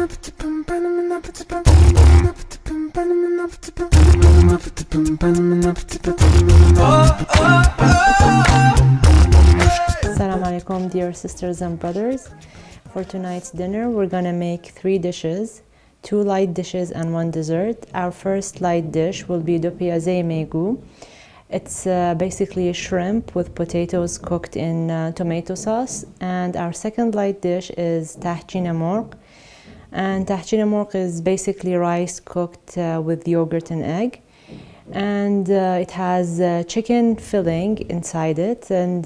Assalamu alaikum, dear sisters and brothers. For tonight's dinner, we're gonna make 3 dishes, 2 light dishes and 1 dessert. Our first light dish will be Dopiyazeh Meygo. It's basically a shrimp with potatoes cooked in tomato sauce. And our second light dish is Tahchin Morgh. And Tahchin Morgh is basically rice cooked with yogurt and egg. And it has chicken filling inside it. And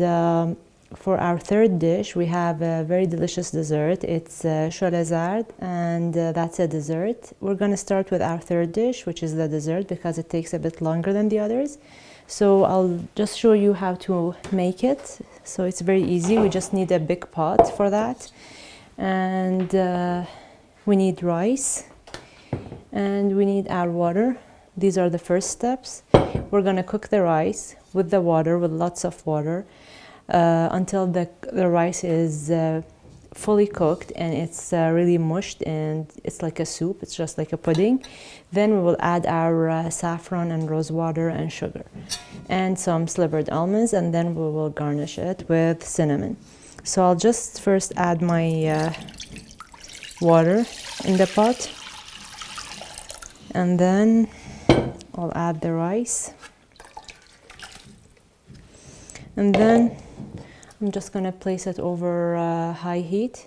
for our third dish, we have a very delicious dessert. It's Shole Zard, and that's a dessert. We're going to start with our third dish, which is the dessert, because it takes a bit longer than the others. So I'll just show you how to make it. So it's very easy. We just need a big pot for that. And we need rice. And we need our water. These are the first steps. We're going to cook the rice with the water, with lots of water, until the rice is fully cooked and it's really mushed and it's like a soup. It's just like a pudding. Then we will add our saffron and rose water and sugar and some slivered almonds, and then we will garnish it with cinnamon. So I'll just first add my water in the pot, and then I'll add the rice, and then I'm just gonna place it over high heat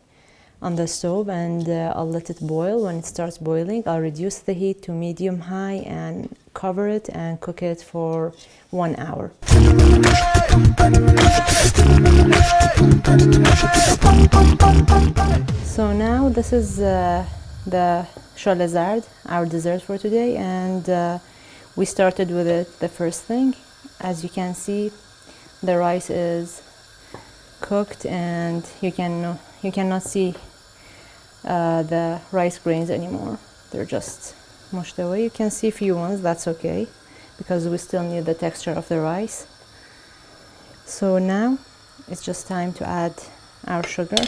on the stove, and I'll let it boil. When it starts boiling, I'll reduce the heat to medium high and cover it and cook it for 1 hour. So now this is the Shole Zard, our dessert for today, and we started with it the first thing. As you can see, the rice is cooked and you cannot see the rice grains anymore. They're just mushed away. You can see a few ones, that's okay, because we still need the texture of the rice. So now it's just time to add our sugar.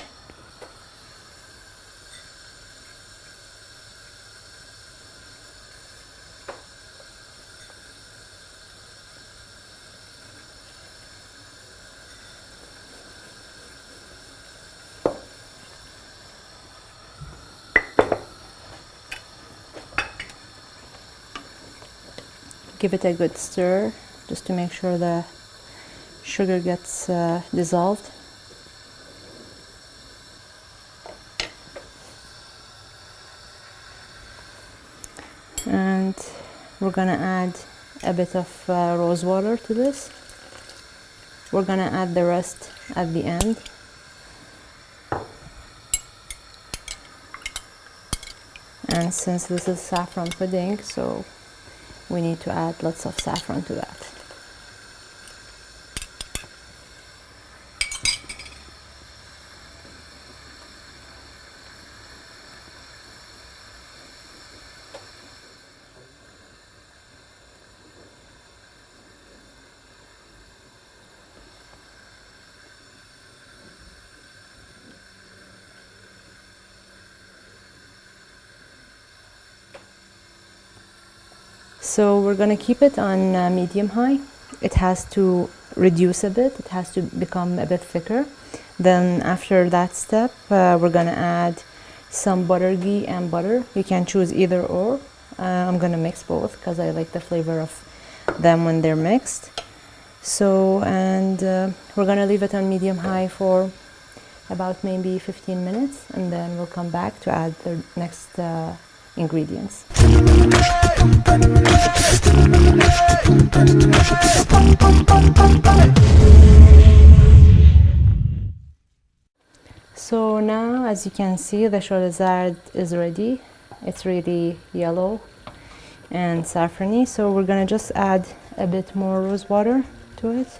Give it a good stir just to make sure the sugar gets dissolved. And we're gonna add a bit of rose water to this. We're gonna add the rest at the end. And since this is saffron pudding, so we need to add lots of saffron to that. So we're going to keep it on medium high. It has to reduce a bit. It has to become a bit thicker. Then after that step, we're going to add some butter, ghee and butter. You can choose either or. I'm going to mix both because I like the flavor of them when they're mixed. So, and we're going to leave it on medium high for about maybe 15 minutes, and then we'll come back to add the next ingredients. So now, as you can see, the Shole Zard is ready. It's really yellow and saffrony, so we're gonna just add a bit more rose water to it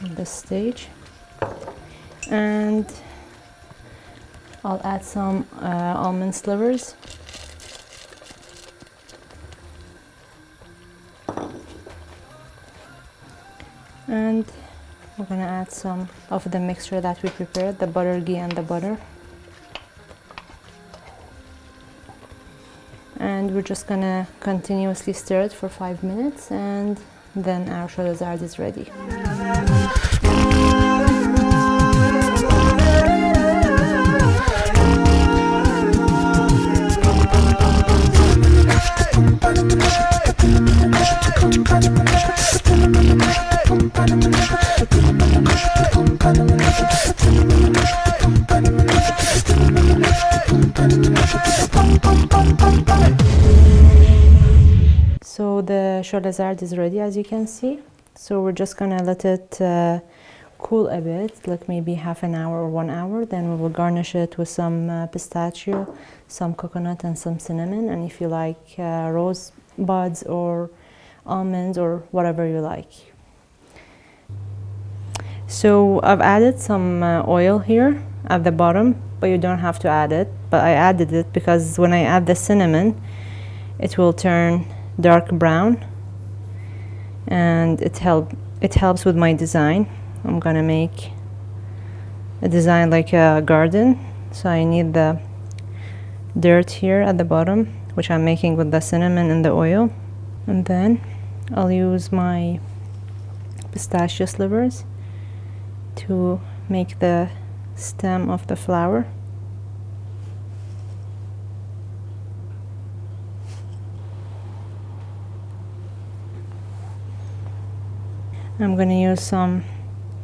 at this stage, and I'll add some almond slivers. And we're gonna add some of the mixture that we prepared, the butter, ghee and the butter. And we're just gonna continuously stir it for 5 minutes, and then our Shole Zard is ready. So the Shole Zard is ready, as you can see. So we're just gonna let it cool a bit, like maybe half an hour or 1 hour. Then we will garnish it with some pistachio, some coconut, and some cinnamon. And if you like rose buds or almonds or whatever you like. So I've added some oil here at the bottom, but you don't have to add it. But I added it because when I add the cinnamon, it will turn dark brown, and it helps with my design. I'm gonna make a design like a garden, so I need the dirt here at the bottom, which I'm making with the cinnamon and the oil. And then I'll use my pistachio slivers to make the stem of the flower. I'm gonna use some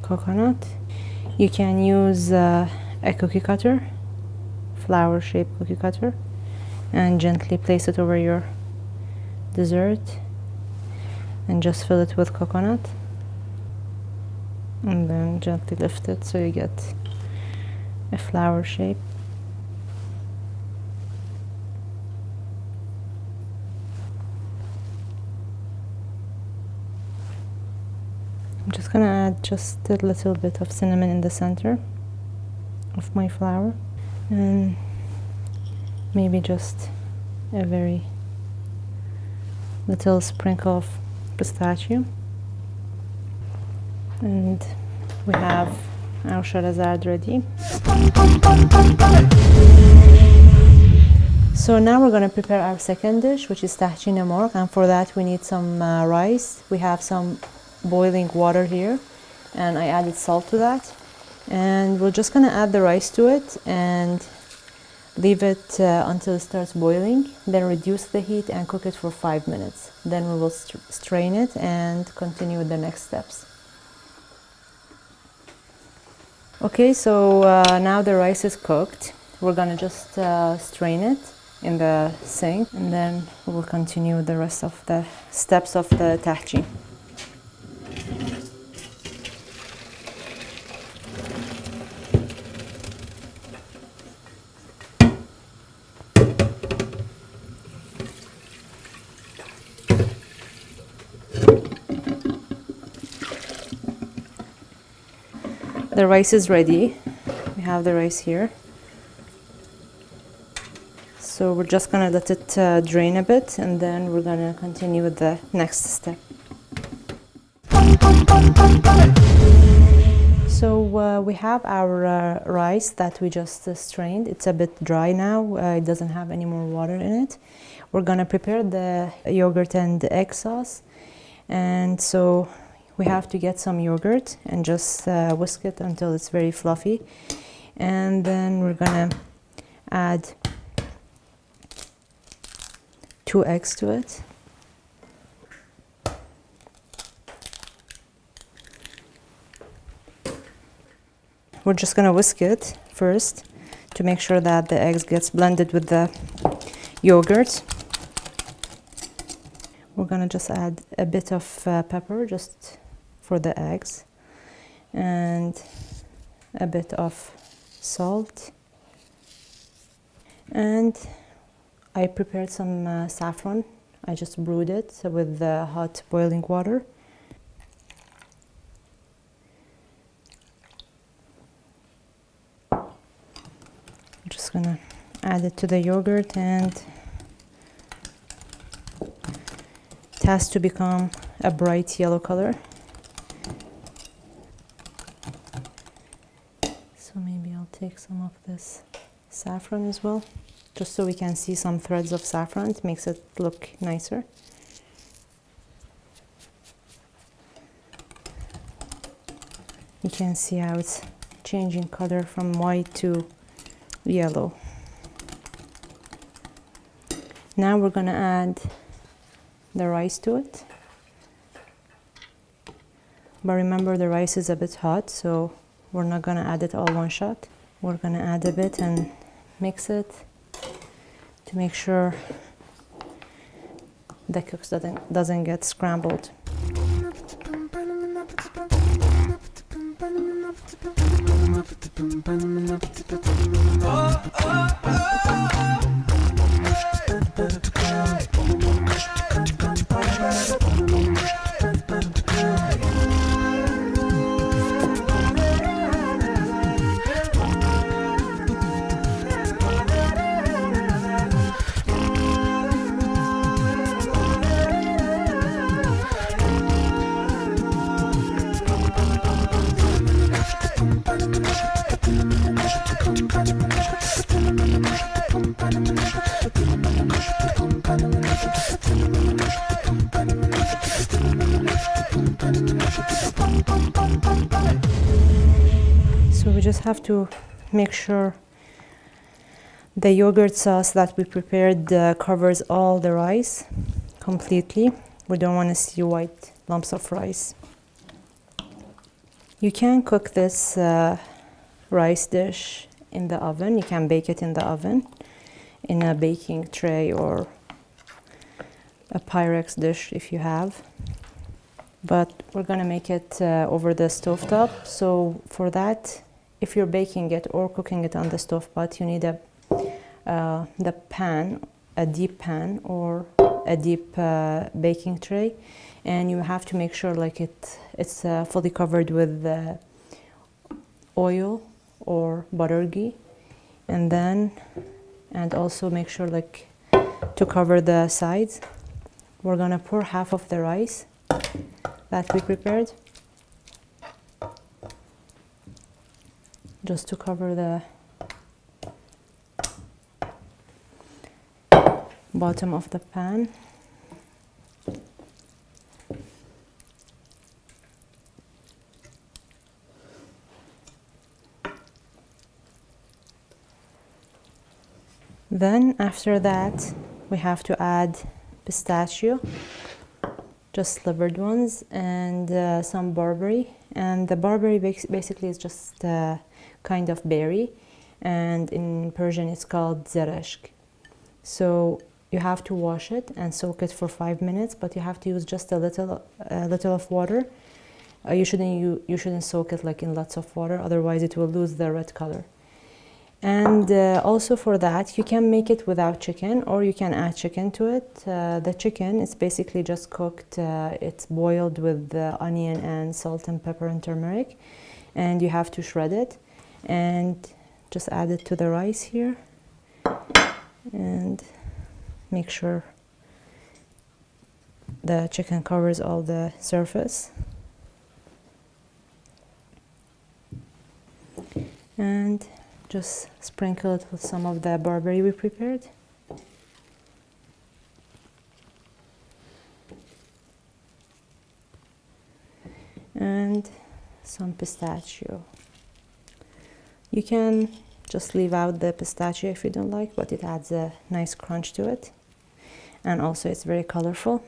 coconut. You can use a cookie cutter, flower shaped cookie cutter, and gently place it over your dessert and just fill it with coconut, and then gently lift it so you get a flower shape. I'm just gonna add just a little bit of cinnamon in the center of my flower, and maybe just a very little sprinkle of pistachio. And we have our Shole Zard ready. So now we're going to prepare our second dish, which is Tahchin and Morgh, and for that we need some rice. We have some boiling water here, and I added salt to that, and we're just going to add the rice to it and leave it until it starts boiling, then reduce the heat and cook it for 5 minutes. Then we will strain it and continue with the next steps. Okay, so now the rice is cooked. We're gonna just strain it in the sink, and then we will continue the rest of the steps of the tahchin. The rice is ready. We have the rice here. So we're just gonna let it drain a bit, and then we're gonna continue with the next step. So we have our rice that we just strained. It's a bit dry now. It doesn't have any more water in it. We're gonna prepare the yogurt and the egg sauce. And so we have to get some yogurt and just whisk it until it's very fluffy. And then we're gonna add 2 eggs to it. We're just gonna whisk it first to make sure that the eggs gets blended with the yogurt. We're gonna just add a bit of pepper just for the eggs, and a bit of salt, and I prepared some saffron. I just brewed it with the hot boiling water. I'm just gonna add it to the yogurt, and it has to become a bright yellow color. So maybe I'll take some of this saffron as well, just so we can see some threads of saffron. It makes it look nicer. You can see how it's changing color from white to yellow. Now we're gonna add the rice to it. But remember, the rice is a bit hot, so we're not gonna add it all one shot. We're gonna add a bit and mix it to make sure the cooks doesn't get scrambled. So we just have to make sure the yogurt sauce that we prepared covers all the rice completely. We don't want to see white lumps of rice. You can cook this rice dish in the oven. You can bake it in the oven in a baking tray or a Pyrex dish if you have. But we're gonna make it over the stovetop. So for that, if you're baking it or cooking it on the stovetop, you need the pan, a deep pan or a deep baking tray, and you have to make sure like it's fully covered with oil or butter ghee, and also make sure like to cover the sides. We're gonna pour half of the rice that we prepared, just to cover the bottom of the pan. Then after that, we have to add pistachio, just slivered ones, and some barberry. And the barberry basically is just a kind of berry, and in Persian it's called zarashk. So you have to wash it and soak it for 5 minutes, but you have to use just a little of water. You shouldn't soak it like in lots of water, otherwise it will lose the red color. And also for that, you can make it without chicken, or you can add chicken to it. The chicken is basically just cooked. It's boiled with onion and salt and pepper and turmeric, and you have to shred it and just add it to the rice here and make sure the chicken covers all the surface. And just sprinkle it with some of the barberry we prepared. And some pistachio. You can just leave out the pistachio if you don't like, but it adds a nice crunch to it. And also it's very colorful.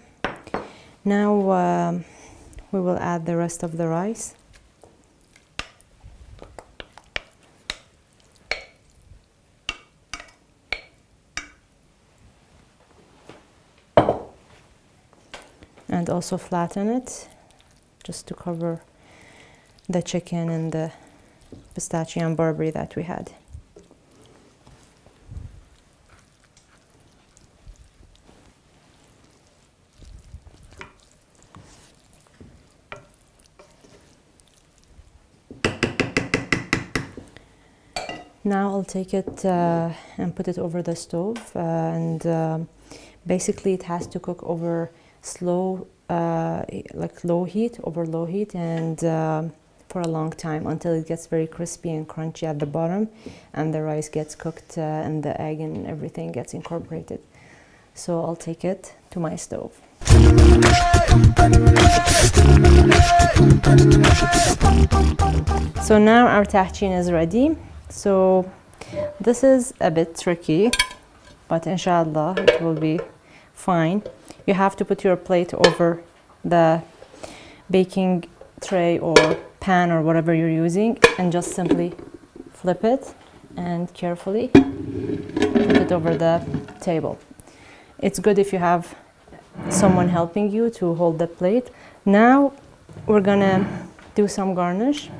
Now we will add the rest of the rice. And also flatten it, just to cover the chicken and the pistachio and barberry that we had. Now I'll take it and put it over the stove, and basically it has to cook over slow, like low heat, and for a long time until it gets very crispy and crunchy at the bottom, and the rice gets cooked and the egg and everything gets incorporated. So I'll take it to my stove. So now our tahchin is ready. So this is a bit tricky, but inshallah it will be fine. You have to put your plate over the baking tray or pan or whatever you're using and just simply flip it and carefully put it over the table. It's good if you have someone helping you to hold the plate. Now we're gonna do some garnish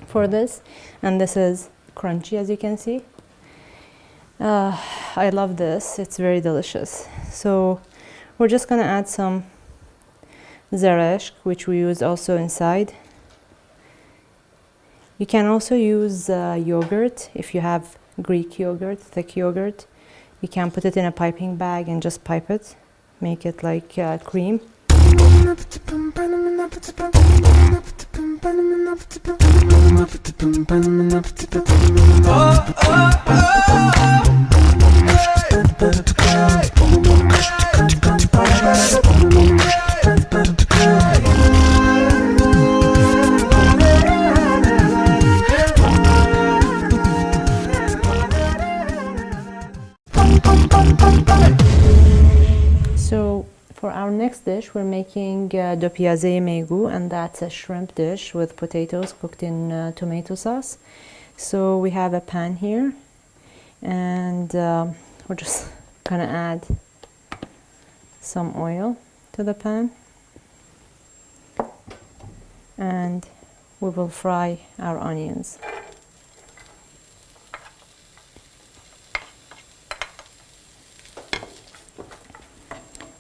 for this, and this is crunchy, as you can see. I love this, it's very delicious. So we're just gonna add some Zard, which we use also inside. You can also use yogurt if you have Greek yogurt, thick yogurt. You can put it in a piping bag and just pipe it, make it like cream. So for our next dish, we're making Dopiyazeh Meygo, and that's a shrimp dish with potatoes cooked in tomato sauce. So we have a pan here, and we're just gonna add some oil to the pan, and we will fry our onions.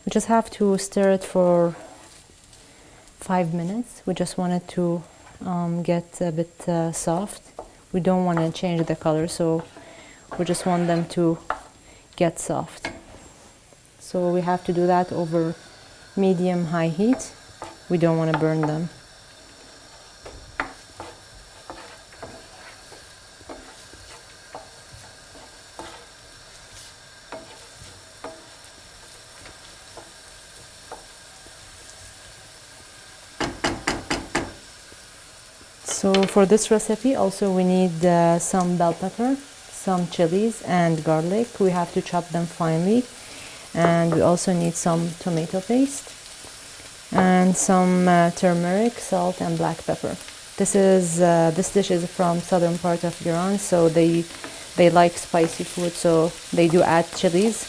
We just have to stir it for 5 minutes. We just want it to get a bit soft. We don't want to change the color, so we just want them to get soft. So we have to do that over medium-high heat. We don't want to burn them. So for this recipe also we need some bell pepper, some chilies and garlic. We have to chop them finely, and we also need some tomato paste and some turmeric, salt and black pepper. This dish is from southern part of Iran, so they like spicy food, so they do add chilies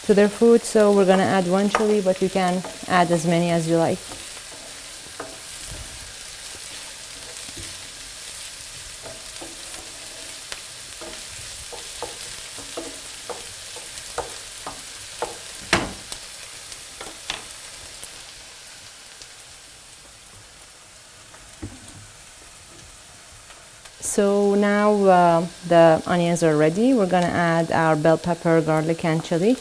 to their food. So we're gonna add 1 chili, but you can add as many as you like. So now the onions are ready. We're gonna add our bell pepper, garlic and chili.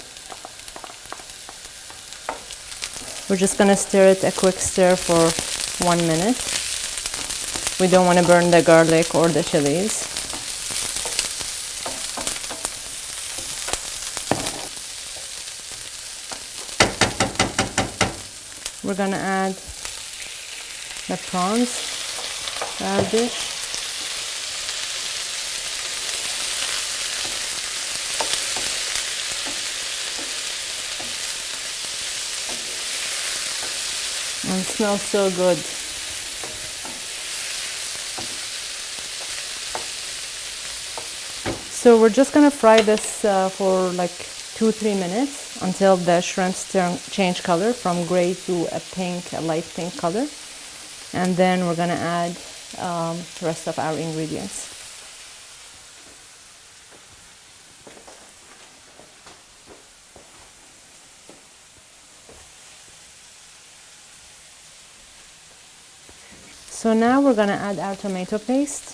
We're just gonna stir it a quick stir for 1 minute. We don't want to burn the garlic or the chilies. We're gonna add the prawns to our dish. And it smells so good. So we're just gonna fry this for like 2-3 minutes until the shrimps change color from gray to a light pink color. And then we're gonna add the rest of our ingredients. So now we're gonna add our tomato paste.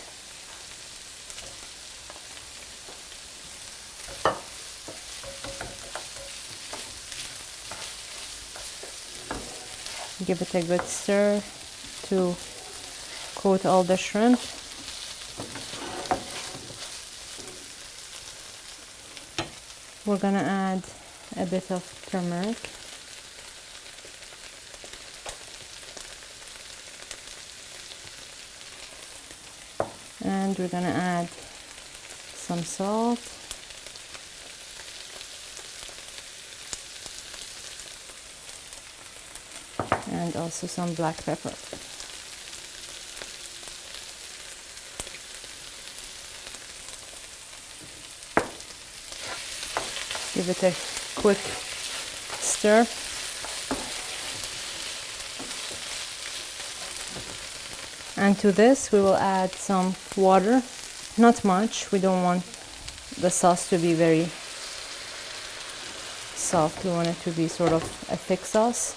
Give it a good stir to coat all the shrimp. We're gonna add a bit of turmeric. And we're gonna add some salt. And also some black pepper. Give it a quick stir. And to this we will add some water, not much. We don't want the sauce to be very soft. We want it to be sort of a thick sauce.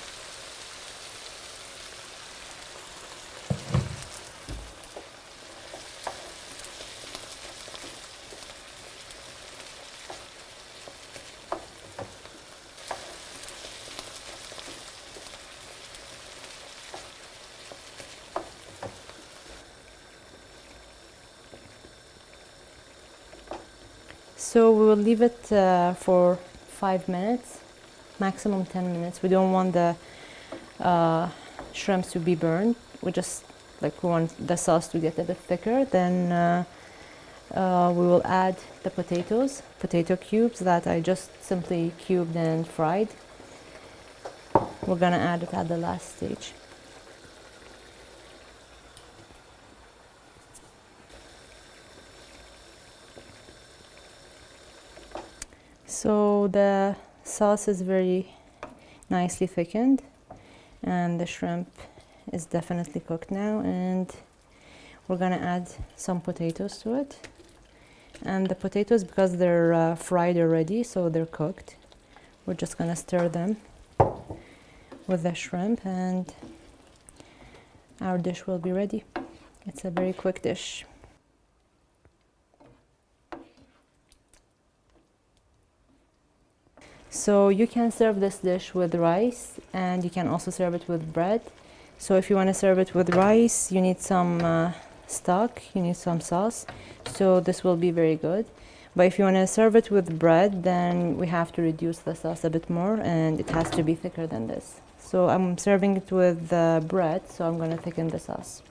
So we will leave it for 5 minutes, maximum 10 minutes. We don't want the shrimps to be burned. We want the sauce to get a bit thicker. Then we will add the potato cubes that I just simply cubed and fried. We're gonna add it at the last stage. So the sauce is very nicely thickened and the shrimp is definitely cooked now, and we're gonna add some potatoes to it. And the potatoes, because they're fried already, so they're cooked, we're just gonna stir them with the shrimp and our dish will be ready. It's a very quick dish. So you can serve this dish with rice and you can also serve it with bread. So if you want to serve it with rice, you need some stock, you need some sauce. So this will be very good. But if you want to serve it with bread, then we have to reduce the sauce a bit more and it has to be thicker than this. So I'm serving it with bread, so I'm going to thicken the sauce.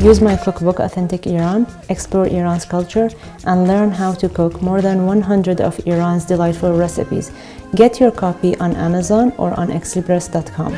Use my cookbook Authentic Iran, explore Iran's culture, and learn how to cook more than 100 of Iran's delightful recipes. Get your copy on Amazon or on express.com.